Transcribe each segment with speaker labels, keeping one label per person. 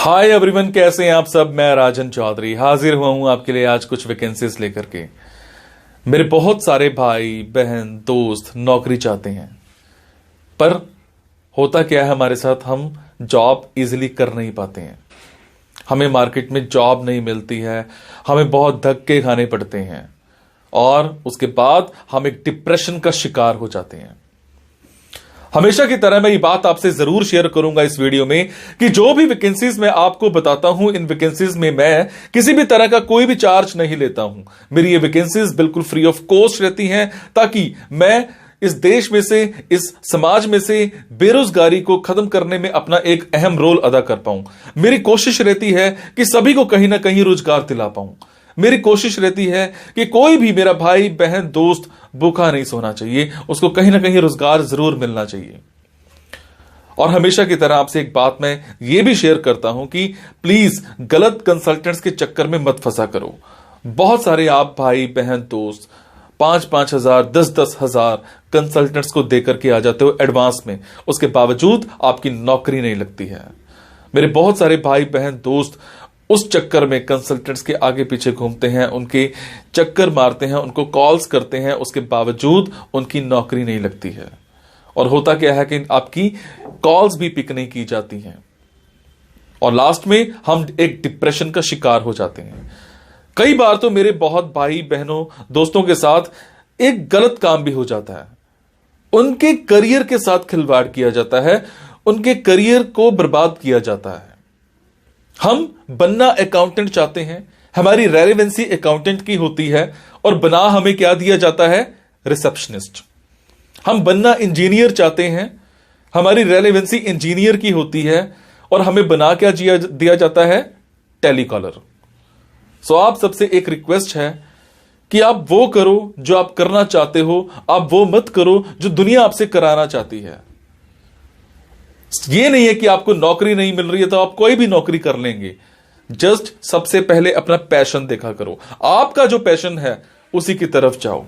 Speaker 1: Hi everyone, कैसे हैं आप सब। मैं राजन चौधरी हाजिर हुआ हूं आपके लिए आज कुछ वैकेंसीज लेकर के। मेरे बहुत सारे भाई बहन दोस्त नौकरी चाहते हैं, पर होता क्या है हमारे साथ, हम जॉब इजीली कर नहीं पाते हैं। हमें मार्केट में जॉब नहीं मिलती है, हमें बहुत धक्के खाने पड़ते हैं और उसके बाद हम एक डिप्रेशन का शिकार हो जाते हैं। हमेशा की तरह मैं ये बात आपसे जरूर शेयर करूंगा इस वीडियो में कि जो भी वैकेंसीज मैं आपको बताता हूं, इन वैकेंसीज में मैं किसी भी तरह का कोई भी चार्ज नहीं लेता हूं। मेरी ये वैकेंसीज बिल्कुल फ्री ऑफ कॉस्ट रहती हैं, ताकि मैं इस देश में से, इस समाज में से बेरोजगारी को खत्म करने में अपना एक अहम रोल अदा कर पाऊं। मेरी कोशिश रहती है कि सभी को कहीं ना कहीं रोजगार दिला पाऊं। मेरी कोशिश रहती है कि कोई भी मेरा भाई बहन दोस्त भूखा नहीं सोना चाहिए, उसको कहीं ना कहीं रोजगार जरूर मिलना चाहिए। और हमेशा की तरह आपसे एक बात मैं ये भी शेयर करता हूं कि प्लीज गलत कंसल्टेंट्स के चक्कर में मत फंसा करो। बहुत सारे आप भाई बहन दोस्त 5-5 हजार 10-10 हजार कंसल्टेंट्स को देकर के आ जाते हो एडवांस में, उसके बावजूद आपकी नौकरी नहीं लगती है। मेरे बहुत सारे भाई बहन दोस्त उस चक्कर में कंसल्टेंट्स के आगे पीछे घूमते हैं, उनके चक्कर मारते हैं, उनको कॉल्स करते हैं, उसके बावजूद उनकी नौकरी नहीं लगती है। और होता क्या है कि आपकी कॉल्स भी पिक नहीं की जाती हैं और लास्ट में हम एक डिप्रेशन का शिकार हो जाते हैं। कई बार तो मेरे बहुत भाई बहनों दोस्तों के साथ एक गलत काम भी हो जाता है, उनके करियर के साथ खिलवाड़ किया जाता है, उनके करियर को बर्बाद किया जाता है। हम बनना अकाउंटेंट चाहते हैं, हमारी रेलेवेंसी अकाउंटेंट की होती है और बना हमें क्या दिया जाता है, रिसेप्शनिस्ट। हम बनना इंजीनियर चाहते हैं, हमारी रेलेवेंसी इंजीनियर की होती है और हमें बना क्या दिया जाता है, टेलीकॉलर। सो आप सबसे एक रिक्वेस्ट है कि आप वो करो जो आप करना चाहते हो, आप वो मत करो जो दुनिया आपसे कराना चाहती है। ये नहीं है कि आपको नौकरी नहीं मिल रही है तो आप कोई भी नौकरी कर लेंगे। जस्ट सबसे पहले अपना पैशन देखा करो, आपका जो पैशन है उसी की तरफ जाओ।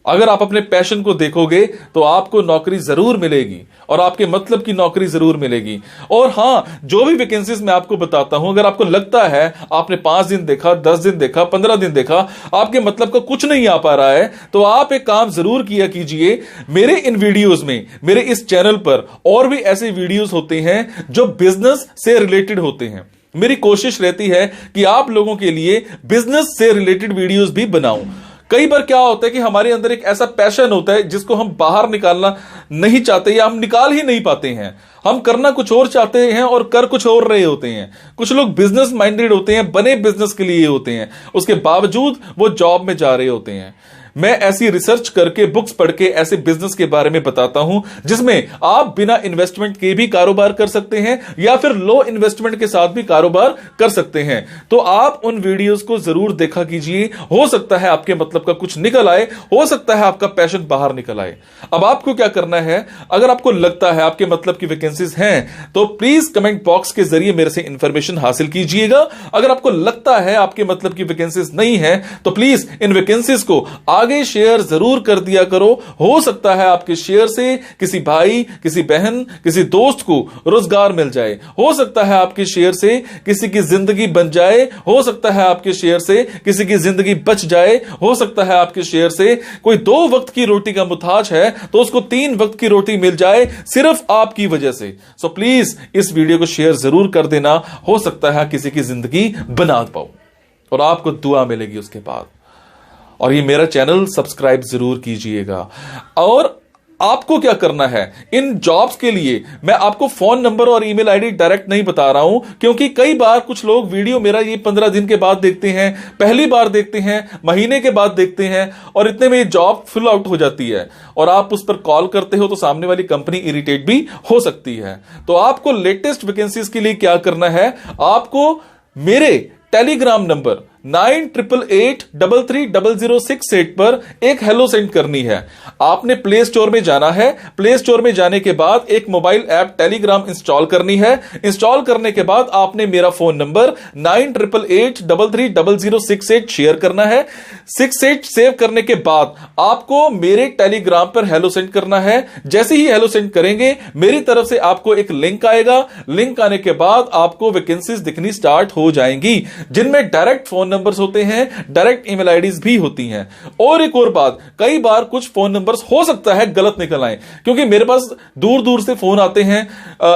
Speaker 1: अगर आप अपने पैशन को देखोगे तो आपको नौकरी जरूर मिलेगी और आपके मतलब की नौकरी जरूर मिलेगी। और हां, जो भी वैकेंसीज मैं आपको बताता हूं, अगर आपको लगता है आपने 5 दिन देखा, 10 दिन देखा, 15 दिन देखा, आपके मतलब का कुछ नहीं आ पा रहा है, तो आप एक काम जरूर किया कीजिए। मेरे इन वीडियोस में, मेरे इस चैनल पर और भी ऐसे वीडियोस होते हैं जो बिजनेस से रिलेटेड होते हैं। मेरी कोशिश रहती है कि आप लोगों के लिए बिजनेस से रिलेटेड वीडियोस भी बनाऊं। कई बार क्या होता है कि हमारे अंदर एक ऐसा पैशन होता है जिसको हम बाहर निकालना नहीं चाहते या हम निकाल ही नहीं पाते हैं। हम करना कुछ और चाहते हैं और कर कुछ और रहे होते हैं। कुछ लोग बिजनेस माइंडेड होते हैं, बने बिजनेस के लिए होते हैं, उसके बावजूद वो जॉब में जा रहे होते हैं। मैं ऐसी रिसर्च करके, बुक्स पढ़ के ऐसे बिजनेस के बारे में बताता हूं जिसमें आप बिना इन्वेस्टमेंट के भी कारोबार कर सकते हैं या फिर लो इन्वेस्टमेंट के साथ भी कारोबार कर सकते हैं। तो आप उन वीडियोस को जरूर देखा कीजिए, हो सकता है आपके मतलब का कुछ निकल आए, हो सकता है आपका पैशन बाहर निकल आए। अब आपको क्या करना है, अगर आपको लगता है आपके मतलब की वैकेंसीज हैं तो प्लीज कमेंट बॉक्स के जरिए मेरे से इंफॉर्मेशन हासिल कीजिएगा। अगर आपको लगता है आपके मतलब की वैकेंसीज नहीं है तो प्लीज इन वैकेंसीज को आगे शेयर जरूर कर दिया करो। हो सकता है आपके शेयर से किसी भाई, किसी बहन, किसी दोस्त को रोजगार मिल जाए। हो सकता है आपके शेयर से किसी की जिंदगी बन जाए। हो सकता है आपके शेयर से किसी की जिंदगी बच जाए। हो सकता है आपके शेयर से कोई 2 वक्त की रोटी का मुताज है तो उसको 3 वक्त की रोटी मिल जाए, सिर्फ आपकी वजह से। सो प्लीज इस वीडियो को शेयर जरूर कर देना। हो सकता है किसी की जिंदगी बना पाओ और आपको दुआ मिलेगी उसके बाद। और ये मेरा चैनल सब्सक्राइब जरूर कीजिएगा। और आपको क्या करना है, इन जॉब्स के लिए मैं आपको फोन नंबर और ईमेल आईडी डायरेक्ट नहीं बता रहा हूं, क्योंकि कई बार कुछ लोग वीडियो मेरा ये 15 दिन के बाद देखते हैं, पहली बार देखते हैं, महीने के बाद देखते हैं और इतने में ये जॉब फिल आउट हो जाती है और आप उस पर कॉल करते हो तो सामने वाली कंपनी इरिटेट भी हो सकती है। तो आपको लेटेस्ट वैकेंसीज के लिए क्या करना है, आपको मेरे टेलीग्राम नंबर 9888330068 पर एक हेलो सेंड करनी है। आपने प्ले स्टोर में जाना है, प्ले स्टोर में जाने के बाद एक मोबाइल ऐप टेलीग्राम इंस्टॉल करनी है। इंस्टॉल करने के बाद आपने मेरा फोन नंबर 9888330068 शेयर करना है। 68 सेव करने के बाद आपको मेरे टेलीग्राम पर हेलो सेंड करना है। जैसे ही हेलो सेंड करेंगे मेरी तरफ से आपको एक लिंक आएगा। लिंक आने के बाद आपको वैकेंसीज दिखनी स्टार्ट हो जाएंगी, जिनमें डायरेक्ट फोन नंबर्स होते हैं, डायरेक्ट ईमेल आईडीज भी होती हैं। और एक और बात, कई बार कुछ फोन नंबर्स हो सकता है गलत निकल आए, क्योंकि मेरे पास दूर दूर से फोन आते हैं,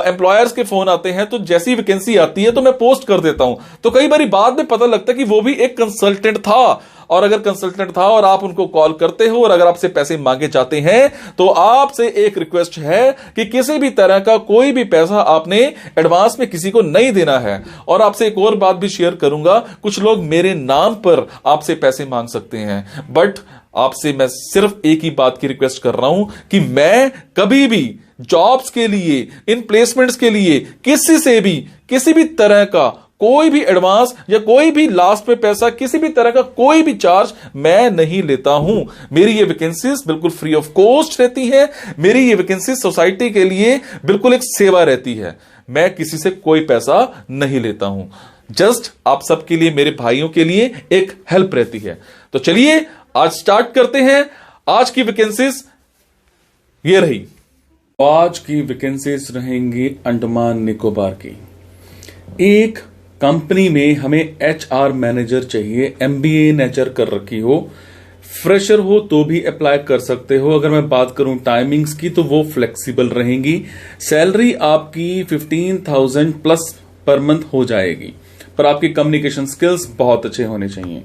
Speaker 1: एम्प्लॉयर्स के फोन आते हैं, तो जैसी वैकेंसी आती है तो मैं पोस्ट कर देता हूं। तो कई बार बाद में पता लगता है कि वो भी एक कंसल्टेंट था, और अगर कंसल्टेंट था और आप उनको कॉल करते हो और अगर आपसे पैसे मांगे जाते हैं, तो आपसे एक रिक्वेस्ट है कि किसी भी तरह का कोई भी पैसा आपने एडवांस में किसी को नहीं देना है। और आपसे एक और बात भी शेयर करूंगा, कुछ लोग मेरे नाम पर आपसे पैसे मांग सकते हैं, बट आपसे मैं सिर्फ एक ही बात की रिक्वेस्ट कर रहा हूं कि मैं कभी भी जॉब्स के लिए, इन प्लेसमेंट्स के लिए किसी से भी किसी भी तरह का कोई भी एडवांस या कोई भी लास्ट में पैसा, किसी भी तरह का कोई भी चार्ज मैं नहीं लेता हूं। मेरी ये वैकेंसीज बिल्कुल फ्री ऑफ कॉस्ट रहती है। मेरी ये वैकेंसीज सोसाइटी के लिए बिल्कुल एक सेवा रहती है। मैं किसी से कोई पैसा नहीं लेता हूं, जस्ट आप सबके लिए, मेरे भाइयों के लिए एक हेल्प रहती है। तो चलिए आज स्टार्ट करते हैं। आज की वैकेंसीज ये रही। आज की वैकेंसीज रहेंगी अंडमान निकोबार की। एक कंपनी में हमें एचआर मैनेजर चाहिए, एमबीए इन एचआर कर रखी हो, फ्रेशर हो तो भी अप्लाई कर सकते हो। अगर मैं बात करूं टाइमिंग्स की तो वो फ्लेक्सिबल रहेंगी। सैलरी आपकी 15,000 प्लस पर मंथ हो जाएगी, पर आपकी कम्युनिकेशन स्किल्स बहुत अच्छे होने चाहिए।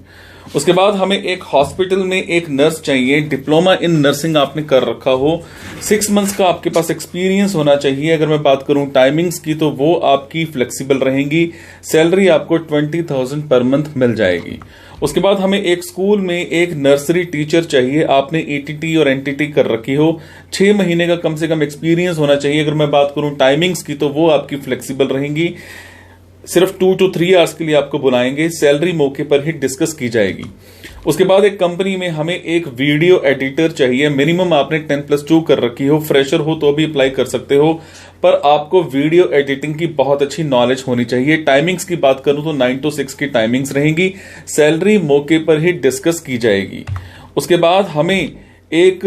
Speaker 1: उसके बाद हमें एक हॉस्पिटल में एक नर्स चाहिए, डिप्लोमा इन नर्सिंग आपने कर रखा हो, 6 मंथ्स का आपके पास एक्सपीरियंस होना चाहिए। अगर मैं बात करूं टाइमिंग्स की तो वो आपकी फ्लेक्सिबल रहेंगी। सैलरी आपको 20,000 पर मंथ मिल जाएगी। उसके बाद हमें एक स्कूल में एक नर्सरी टीचर चाहिए, आपने एटीटी और एनटीटी कर रखी हो, 6 महीने का कम से कम एक्सपीरियंस होना चाहिए। अगर मैं बात करूं टाइमिंग्स की तो वो आपकी फ्लेक्सिबल रहेंगी। सिर्फ 2 to 3 आवर्स के लिए आपको बुलाएंगे। सैलरी मौके पर ही डिस्कस की जाएगी। उसके बाद एक कंपनी में हमें एक वीडियो एडिटर चाहिए। मिनिमम आपने 10+2 कर रखी हो, फ्रेशर हो तो भी अप्लाई कर सकते हो, पर आपको वीडियो एडिटिंग की बहुत अच्छी नॉलेज होनी चाहिए। टाइमिंग्स की बात करूं तो 9 to 6 की टाइमिंग्स रहेंगी। सैलरी मौके पर ही डिस्कस की जाएगी। उसके बाद हमें एक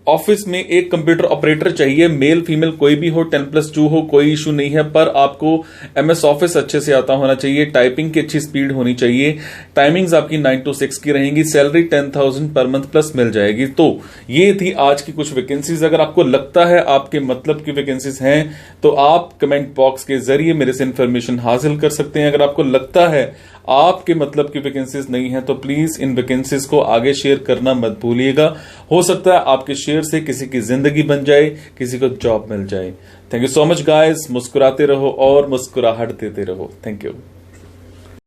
Speaker 1: ऑफिस में एक कंप्यूटर ऑपरेटर चाहिए, मेल फीमेल कोई भी हो, 10+2 हो, कोई इशू नहीं है, पर आपको एमएस ऑफिस अच्छे से आता होना चाहिए। टाइपिंग की अच्छी स्पीड होनी चाहिए। टाइमिंग्स आपकी 9 to 6 की रहेंगी। सैलरी 10,000 पर मंथ प्लस मिल जाएगी। तो ये थी आज की कुछ वैकेंसीज। अगर आपको लगता है आपके मतलब की वैकेंसीज हैं तो आप कमेंट बॉक्स के जरिए मेरे से इंफॉर्मेशन हासिल कर सकते हैं। अगर आपको लगता है आपके मतलब की वैकेंसीज नहीं है तो प्लीज इन वैकेंसीज को आगे शेयर करना मत भूलिएगा। हो सकता है आपके शेयर से किसी की जिंदगी बन जाए, किसी को जॉब मिल जाए। Thank you so much guys. मुस्कुराते रहो और मुस्कुराहट देते रहो। Thank you.